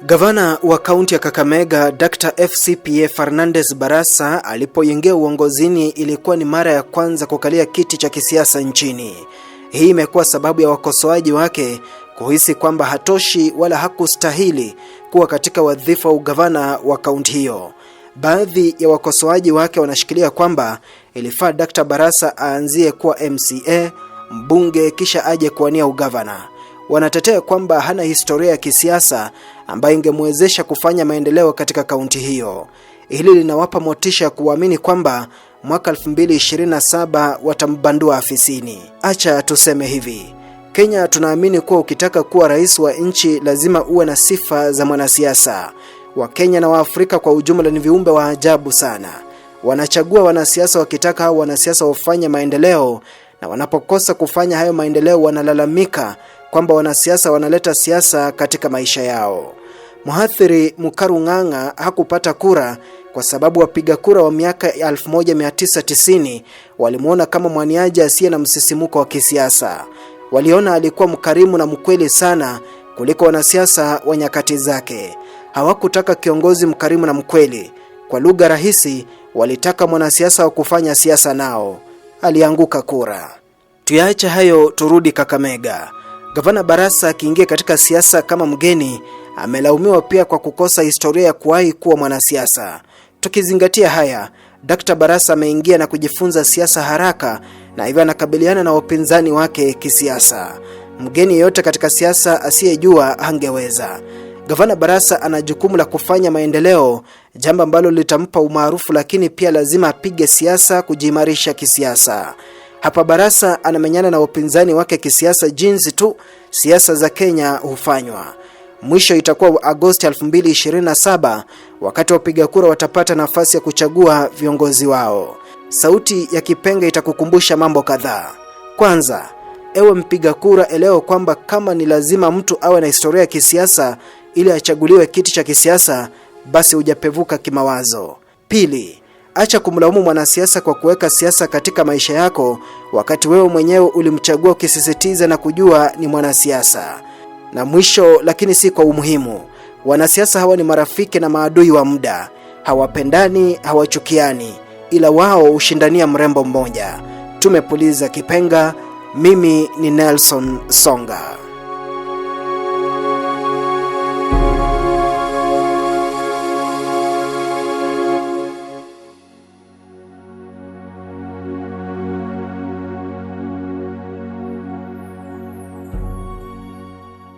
Gavana wa kaunti ya Kakamega Dr. FCPA Fernandez Barasa alipoingia uongozini ilikuwa ni mara ya kwanza kukalia kiti cha kisiasa nchini. Hii imekuwa sababu ya wakosoaji wake kuhisi kwamba hatoshi wala hakustahili kuwa katika wadhifa wa ugavana wa kaunti hiyo. Baadhi ya wakosoaji wake wanashikilia kwamba ilifaa Dr. Barasa aanzie kuwa MCA, mbunge kisha aje kuwania ugavana. Wanatetea kwamba hana historia ya kisiasa ambayo ingemwezesha kufanya maendeleo katika kaunti hiyo. Hili linawapa motisha kuamini kwamba mwaka 2027 watambandua afisini. Acha tuseme hivi. Kenya tunaamini kuwa ukitaka kuwa rais wa nchi lazima uwe na sifa za mwanasiasa. Wakenya na Waafrika kwa ujumla ni viumbe wa ajabu sana. Wanachagua wanasiasa wakitaka hao wanasiasa wafanye maendeleo, na wanapokosa kufanya hayo maendeleo wanalalamika kwamba wanasiasa wanaleta siasa katika maisha yao. Mhathiri Mukaru Ng'ang'a hakupata kura kwa sababu wapiga kura wa miaka 1990 walimuona kama mwaniaji asiye na msisimuko wa kisiasa. Waliona alikuwa mkarimu na mkweli sana kuliko wanasiasa wa nyakati zake. Hawakutaka kiongozi mkarimu na mkweli. Kwa lugha rahisi, walitaka mwanasiasa wa kufanya siasa nao. Alianguka kura. Tuyaache hayo, turudi Kakamega. Gavana Barasa akiingia katika siasa kama mgeni amelaumiwa pia kwa kukosa historia ya kuwahi kuwa mwanasiasa. Tukizingatia haya, Dr. Barasa ameingia na kujifunza siasa haraka na hivyo anakabiliana na wapinzani wake kisiasa. Mgeni yeyote katika siasa asiyejua hangeweza. Gavana Barasa ana jukumu la kufanya maendeleo, jambo ambalo litampa umaarufu, lakini pia lazima apige siasa kujiimarisha kisiasa. Hapa Barasa anamenyana na wapinzani wake kisiasa jinsi tu siasa za Kenya hufanywa. Mwisho itakuwa Agosti 2027 wakati wapiga kura watapata nafasi ya kuchagua viongozi wao. Sauti ya kipenga itakukumbusha mambo kadhaa. Kwanza, ewe mpiga kura, elewa kwamba kama ni lazima mtu awe na historia ya kisiasa ili achaguliwe kiti cha kisiasa, basi hujapevuka kimawazo. Pili, acha kumlaumu mwanasiasa kwa kuweka siasa katika maisha yako wakati wewe mwenyewe ulimchagua ukisisitiza na kujua ni mwanasiasa. Na mwisho lakini si kwa umuhimu, wanasiasa hawa ni marafiki na maadui wa muda. Hawapendani, hawachukiani, ila wao hushindania mrembo mmoja. Tumepuliza kipenga. Mimi ni Nelson Songa.